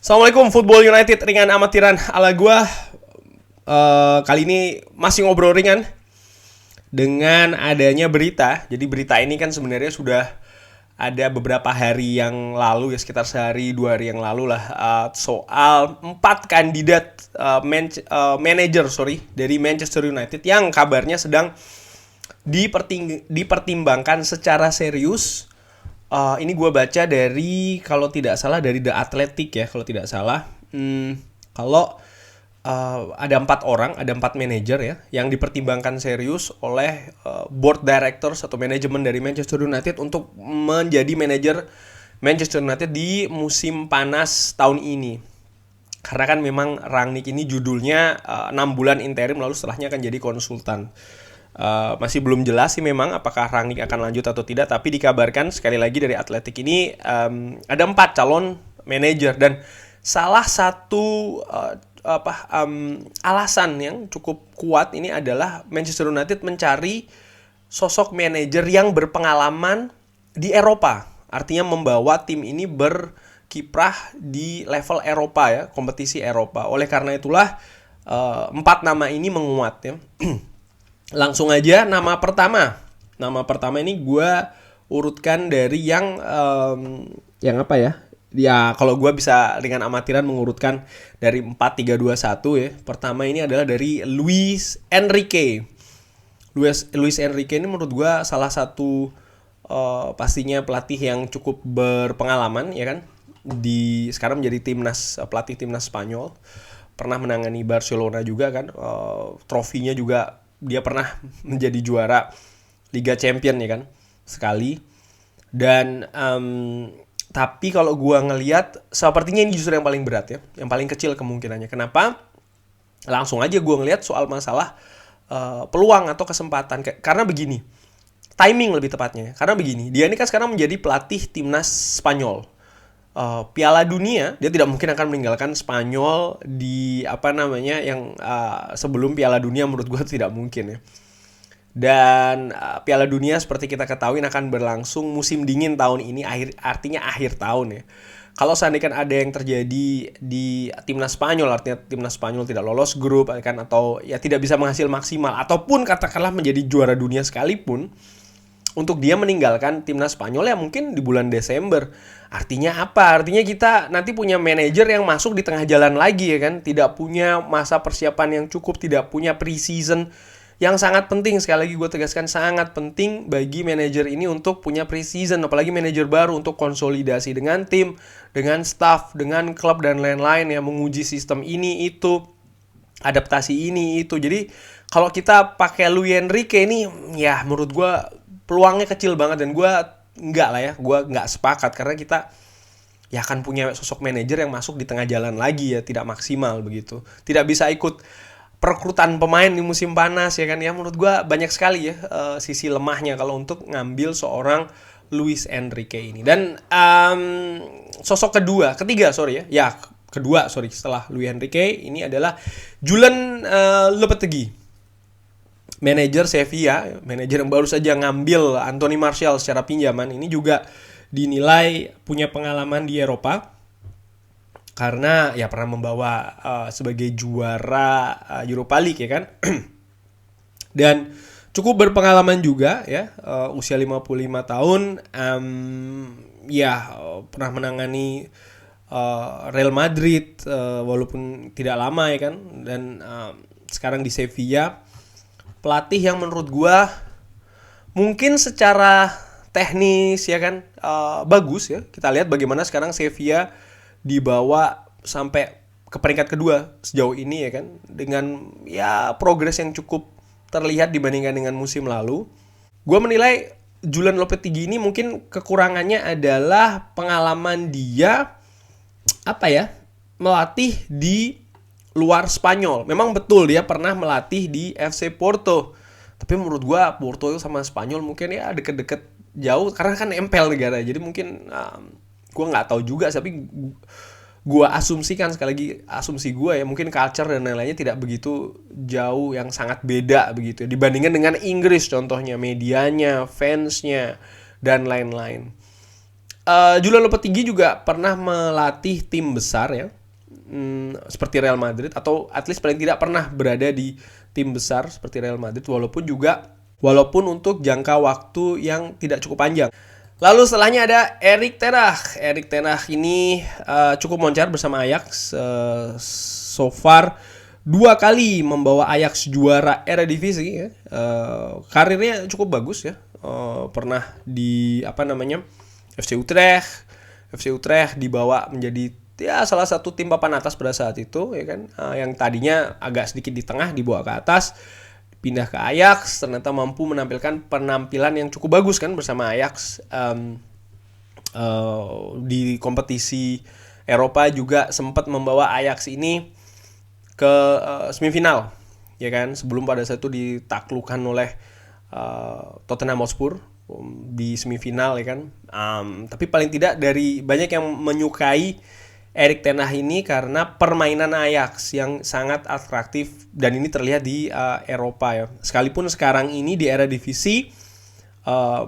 Assalamualaikum Football United ringan amatiran ala gua. Kali ini masih ngobrol ringan dengan adanya berita. Jadi berita ini kan sebenarnya sudah ada beberapa hari yang lalu ya, sekitar sehari 2 hari yang lalu lah, soal 4 kandidat manajer dari Manchester United yang kabarnya sedang dipertimbangkan secara serius. Ini gue baca dari, kalau tidak salah, dari The Athletic ya, kalau tidak salah. Kalau ada 4 manajer ya yang dipertimbangkan serius oleh board directors atau manajemen dari Manchester United untuk menjadi manajer Manchester United di musim panas tahun ini. Karena kan memang Rangnick ini judulnya 6 bulan interim, lalu setelahnya akan jadi konsultan. Masih belum jelas sih memang apakah Rangnick akan lanjut atau tidak, tapi dikabarkan sekali lagi dari Athletic ini ada 4 calon manajer, dan salah satu alasan yang cukup kuat ini adalah Manchester United mencari sosok manajer yang berpengalaman di Eropa, artinya membawa tim ini berkiprah di level Eropa ya, kompetisi Eropa. Oleh karena itulah 4 nama ini menguat ya. Langsung aja nama pertama ini gue urutkan dari yang apa ya? Ya kalau gue bisa dengan amatiran mengurutkan dari 4-3-2-1 ya. Pertama ini adalah dari Luis Enrique. Luis Enrique ini menurut gue salah satu pastinya pelatih yang cukup berpengalaman ya kan. Sekarang menjadi pelatih timnas Spanyol. Pernah menangani Barcelona juga kan. Trofinya juga dia pernah menjadi juara Liga Champion ya kan sekali. Dan tapi kalau gue ngelihat sepertinya ini justru yang paling berat ya, yang paling kecil kemungkinannya. Kenapa? Langsung aja gue ngelihat soal masalah peluang atau kesempatan. Karena begini, timing lebih tepatnya. Karena begini, dia ini kan sekarang menjadi pelatih timnas Spanyol. Piala Dunia, dia tidak mungkin akan meninggalkan Spanyol di yang sebelum Piala Dunia, menurut gue tidak mungkin ya. Dan Piala Dunia seperti kita ketahui akan berlangsung musim dingin tahun ini, artinya akhir tahun ya. Kalau seandainya ada yang terjadi di timnas Spanyol, artinya timnas Spanyol tidak lolos grup kan, atau ya tidak bisa menghasil maksimal, ataupun katakanlah menjadi juara dunia sekalipun, untuk dia meninggalkan timnas Spanyol ya mungkin di bulan Desember. Artinya apa? Artinya kita nanti punya manajer yang masuk di tengah jalan lagi ya kan. Tidak punya masa persiapan yang cukup, tidak punya pre-season yang sangat penting. Sekali lagi gue tegaskan, sangat penting bagi manajer ini untuk punya pre-season, apalagi manajer baru, untuk konsolidasi dengan tim, dengan staff, dengan klub dan lain-lain ya, menguji sistem ini itu, adaptasi ini itu. Jadi kalau kita pakai Luis Enrique ini ya menurut gue peluangnya kecil banget, dan gue nggak sepakat, karena kita ya akan punya sosok manajer yang masuk di tengah jalan lagi ya, tidak maksimal begitu, tidak bisa ikut perekrutan pemain di musim panas ya kan ya. Menurut gue banyak sekali ya sisi lemahnya kalau untuk ngambil seorang Luis Enrique ini. Dan sosok ketiga setelah Luis Enrique ini adalah Julen Lopetegui, manajer Sevilla, manajer yang baru saja ngambil Anthony Martial secara pinjaman. Ini juga dinilai punya pengalaman di Eropa karena ya pernah membawa sebagai juara Europa League ya kan. Dan cukup berpengalaman juga ya, usia 55 tahun, pernah menangani Real Madrid walaupun tidak lama ya kan, dan sekarang di Sevilla. Pelatih yang menurut gue mungkin secara teknis ya kan bagus ya. Kita lihat bagaimana sekarang Sevilla dibawa sampai ke peringkat kedua sejauh ini ya kan, dengan ya progres yang cukup terlihat dibandingkan dengan musim lalu. Gue menilai Julen Lopetegui ini mungkin kekurangannya adalah pengalaman dia melatih di luar Spanyol. Memang betul dia pernah melatih di FC Porto, tapi menurut gue Porto sama Spanyol mungkin ya deket-deket jauh, karena kan nempel negara. Jadi mungkin gue nggak tahu juga, tapi gue asumsikan, sekali lagi asumsi gue ya, mungkin culture dan lain-lainnya tidak begitu jauh, yang sangat beda begitu ya, dibandingkan dengan Inggris contohnya, medianya, fansnya dan lain-lain. Julian Lopetegui juga pernah melatih tim besar ya, seperti Real Madrid, atau at least paling tidak pernah berada di tim besar seperti Real Madrid, walaupun untuk jangka waktu yang tidak cukup panjang. Lalu setelahnya ada Erik ten Hag. Erik ten Hag ini cukup moncar bersama Ajax. So far 2 kali membawa Ajax juara Eredivisie ya. Karirnya cukup bagus ya. Pernah di FC Utrecht. FC Utrecht dibawa menjadi ya salah satu tim papan atas pada saat itu ya kan. Yang tadinya agak sedikit di tengah dibawa ke atas, pindah ke Ajax, ternyata mampu menampilkan penampilan yang cukup bagus kan bersama Ajax. Di kompetisi Eropa juga sempat membawa Ajax ini ke semifinal ya kan, sebelum pada saat itu ditaklukkan oleh Tottenham Hotspur di semifinal ya kan. Tapi paling tidak dari banyak yang menyukai Erik ten Hag ini karena permainan Ajax yang sangat atraktif, dan ini terlihat di Eropa ya. Sekalipun sekarang ini di Eredivisie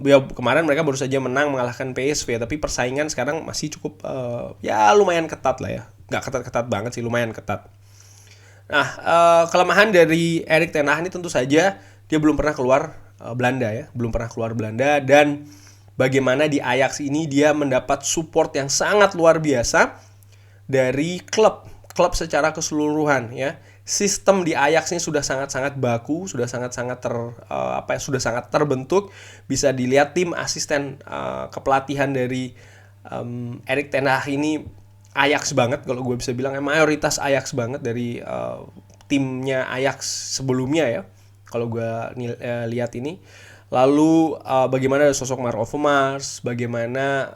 ya kemarin mereka baru saja menang mengalahkan PSV, tapi persaingan sekarang masih cukup ya lumayan ketat lah ya. Nggak ketat-ketat banget sih, lumayan ketat. Nah, kelemahan dari Erik ten Hag ini tentu saja dia belum pernah keluar Belanda ya, dan bagaimana di Ajax ini dia mendapat support yang sangat luar biasa dari klub secara keseluruhan ya. Sistem di Ajax ini sudah sangat-sangat baku, sudah sangat terbentuk. Bisa dilihat tim asisten kepelatihan dari Erik ten Hag ini Ajax banget, kalau gue bisa bilang mayoritas Ajax banget dari timnya Ajax sebelumnya ya, kalau gue lihat ini. Lalu bagaimana sosok Mark Overmars, bagaimana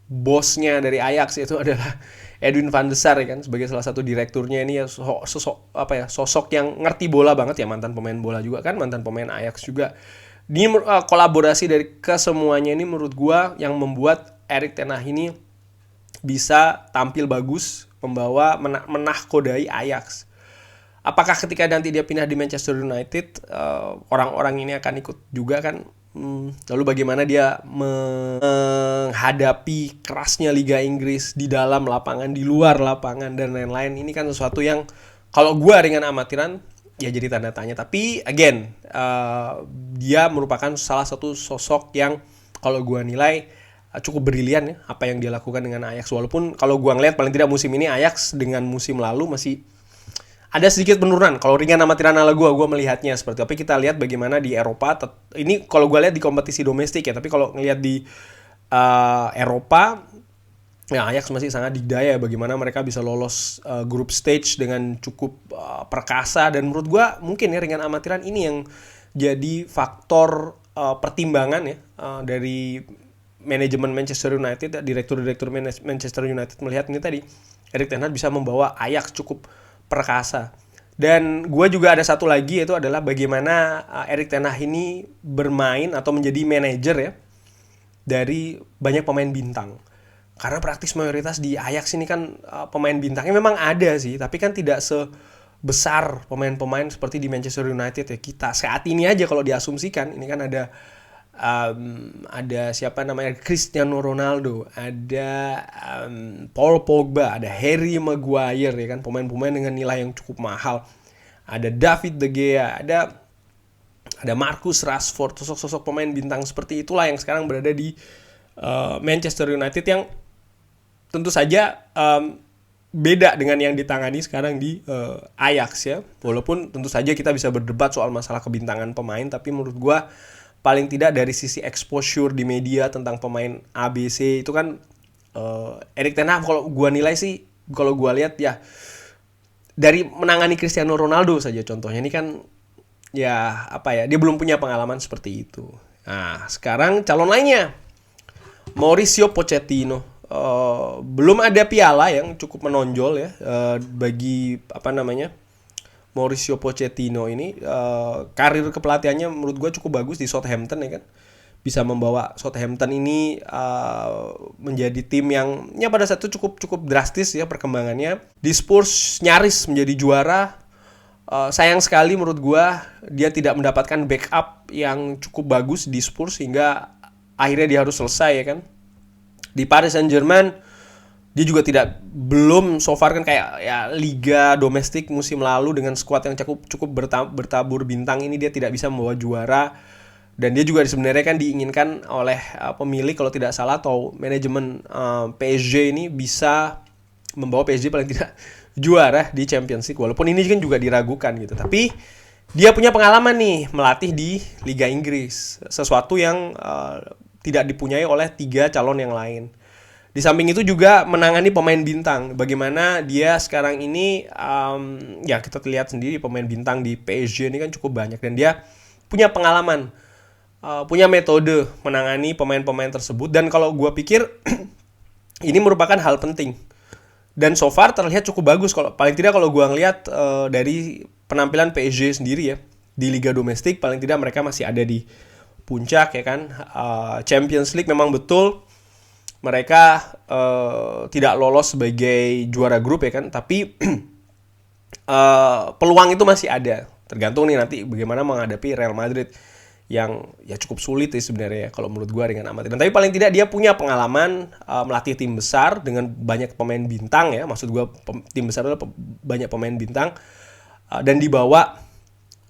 bosnya dari Ajax itu adalah Edwin van der Sar ya kan, sebagai salah satu direkturnya ini ya, sosok yang ngerti bola banget ya, mantan pemain bola juga kan, mantan pemain Ajax juga. Ini kolaborasi dari kesemuanya ini menurut gua yang membuat Erik ten Hag ini bisa tampil bagus, membawa menahkodai Ajax. Apakah ketika nanti dia pindah di Manchester United orang-orang ini akan ikut juga kan? Lalu bagaimana dia menghadapi kerasnya Liga Inggris di dalam lapangan, di luar lapangan, dan lain-lain. Ini kan sesuatu yang kalau gue dengan amatiran ya jadi tanda tanya. Tapi again, dia merupakan salah satu sosok yang kalau gue nilai cukup brilian ya, apa yang dia lakukan dengan Ajax. Walaupun kalau gue ngeliat paling tidak musim ini Ajax dengan musim lalu masih ada sedikit penurunan. Kalau ringan amatiran ala gue melihatnya seperti itu. Tapi kita lihat bagaimana di Eropa. Ini kalau gue lihat di kompetisi domestik ya. Tapi kalau ngelihat di Eropa, ya Ajax masih sangat dikdaya bagaimana mereka bisa lolos group stage dengan cukup perkasa. Dan menurut gue mungkin ya ringan amatiran ini yang jadi faktor pertimbangan ya dari manajemen Manchester United, direktur Manchester United melihat ini tadi. Erik ten Hag bisa membawa Ajax cukup perkasa. Dan gue juga ada satu lagi, yaitu adalah bagaimana Erik ten Hag ini bermain atau menjadi manajer ya dari banyak pemain bintang. Karena praktis mayoritas di Ajax ini kan pemain bintangnya memang ada sih, tapi kan tidak sebesar pemain-pemain seperti di Manchester United ya. Kita saat ini aja kalau diasumsikan ini kan ada siapa namanya, Cristiano Ronaldo, ada Paul Pogba, ada Harry Maguire ya kan, pemain-pemain dengan nilai yang cukup mahal. Ada David De Gea, ada Marcus Rashford, sosok-sosok pemain bintang seperti itulah yang sekarang berada di Manchester United, yang tentu saja beda dengan yang ditangani sekarang di Ajax ya. Walaupun tentu saja kita bisa berdebat soal masalah kebintangan pemain, tapi menurut gua paling tidak dari sisi exposure di media tentang pemain ABC itu kan Erik ten Hag kalau gue nilai sih, kalau gue lihat ya dari menangani Cristiano Ronaldo saja contohnya, ini kan ya dia belum punya pengalaman seperti itu. Nah sekarang calon lainnya Mauricio Pochettino, belum ada piala yang cukup menonjol ya bagi Mauricio Pochettino ini. Karir kepelatihannya menurut gue cukup bagus di Southampton ya kan. Bisa membawa Southampton ini menjadi tim yang ya pada saat itu cukup drastis ya perkembangannya. Di Spurs nyaris menjadi juara. Sayang sekali menurut gue dia tidak mendapatkan backup yang cukup bagus di Spurs, sehingga akhirnya dia harus selesai ya kan. Di Paris Saint-Germain dia juga belum so far kan kayak ya liga domestik musim lalu dengan skuad yang cukup bertabur bintang ini dia tidak bisa membawa juara, dan dia juga sebenarnya kan diinginkan oleh pemilik kalau tidak salah atau manajemen PSG ini bisa membawa PSG paling tidak juara di Champions League, walaupun ini kan juga diragukan gitu. Tapi dia punya pengalaman nih melatih di Liga Inggris, sesuatu yang tidak dipunyai oleh 3 calon yang lain. Di samping itu juga menangani pemain bintang. Bagaimana dia sekarang ini, ya kita lihat sendiri pemain bintang di PSG ini kan cukup banyak. Dan dia punya pengalaman, punya metode menangani pemain-pemain tersebut. Dan kalau gue pikir ini merupakan hal penting. Dan so far terlihat cukup bagus. Paling tidak kalau gue ngelihat dari penampilan PSG sendiri ya. Di Liga Domestik paling tidak mereka masih ada di puncak ya kan. Champions League memang betul mereka tidak lolos sebagai juara grup ya kan, tapi peluang itu masih ada. Tergantung nih nanti bagaimana menghadapi Real Madrid yang ya cukup sulit sih sebenarnya ya, kalau menurut gue dengan amatiran. Tapi paling tidak dia punya pengalaman melatih tim besar dengan banyak pemain bintang ya. Maksud gue tim besar adalah banyak pemain bintang dan dibawa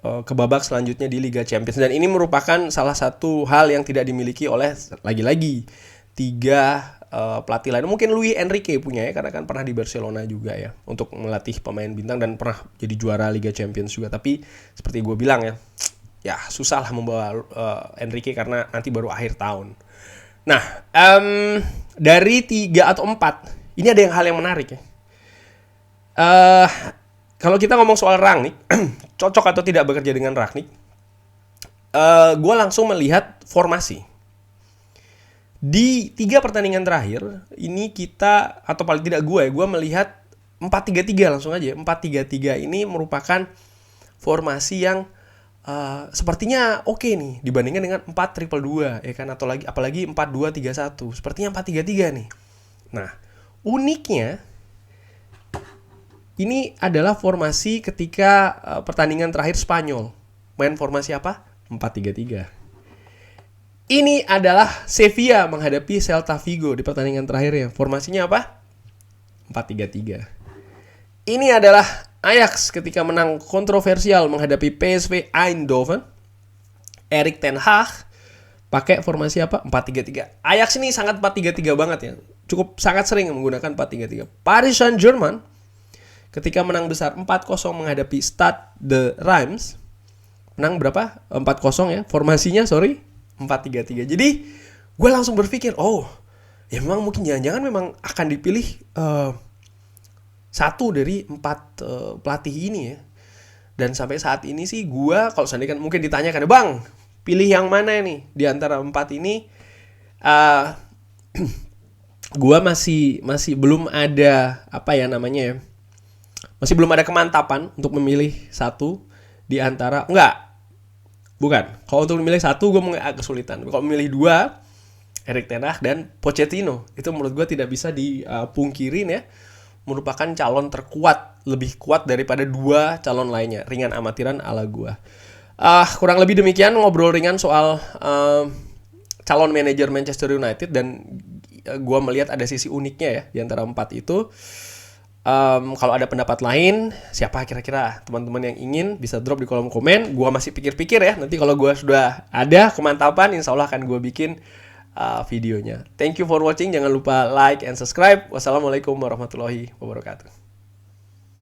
ke babak selanjutnya di Liga Champions. Dan ini merupakan salah satu hal yang tidak dimiliki oleh lagi-lagi 3 pelatih lain. Mungkin Luis Enrique punya ya, karena kan pernah di Barcelona juga ya untuk melatih pemain bintang dan pernah jadi juara Liga Champions juga. Tapi seperti gue bilang ya susah lah membawa Enrique karena nanti baru akhir tahun. Nah, dari 3 atau 4 ini ada hal yang menarik ya. Kalau kita ngomong soal Rangnick, cocok atau tidak bekerja dengan Rangnick, gue langsung melihat formasi. Di 3 pertandingan terakhir, ini kita, atau paling tidak gue melihat 4-3-3 langsung aja. 4-3-3 ini merupakan formasi yang sepertinya oke nih dibandingkan dengan 4-3-2 ya kan, atau apalagi 4-2-3-1. Sepertinya 4-3-3 nih. Nah, uniknya ini adalah formasi ketika pertandingan terakhir Spanyol. Main formasi apa? 4-3-3. Ini adalah Sevilla menghadapi Celta Vigo di pertandingan terakhirnya. Formasinya apa? 4-3-3. Ini adalah Ajax ketika menang kontroversial menghadapi PSV Eindhoven. Erik ten Hag pakai formasi apa? 4-3-3. Ajax ini sangat 4-3-3 banget ya. Cukup sangat sering menggunakan 4-3-3. Paris Saint-Germain ketika menang besar 4-0 menghadapi Stade de Reims. Menang berapa? 4-0 ya. Formasinya 4-3-3. Jadi gue langsung berpikir, ya memang mungkin jangan-jangan memang akan dipilih satu dari 4 pelatih ini ya. Dan sampai saat ini sih gue, kalau seandainya mungkin ditanyakan, Bang, pilih yang mana nih di antara 4 ini? Gue masih belum ada masih belum ada kemantapan untuk memilih satu di antara Bukan. Kalau untuk memilih satu gue agak kesulitan. Kalau memilih 2, Erik ten Hag dan Pochettino, itu menurut gue tidak bisa dipungkirin ya, merupakan calon terkuat, lebih kuat daripada 2 calon lainnya. Ringan amatiran ala gue. Kurang lebih demikian ngobrol ringan soal calon manajer Manchester United, dan gue melihat ada sisi uniknya ya di antara 4 itu. Kalau ada pendapat lain, siapa kira-kira teman-teman yang ingin, bisa drop di kolom komen. Gua masih pikir-pikir ya. Nanti kalau gua sudah ada kemantapan, insya Allah akan gua bikin videonya. Thank you for watching. Jangan lupa like and subscribe. Wassalamualaikum warahmatullahi wabarakatuh.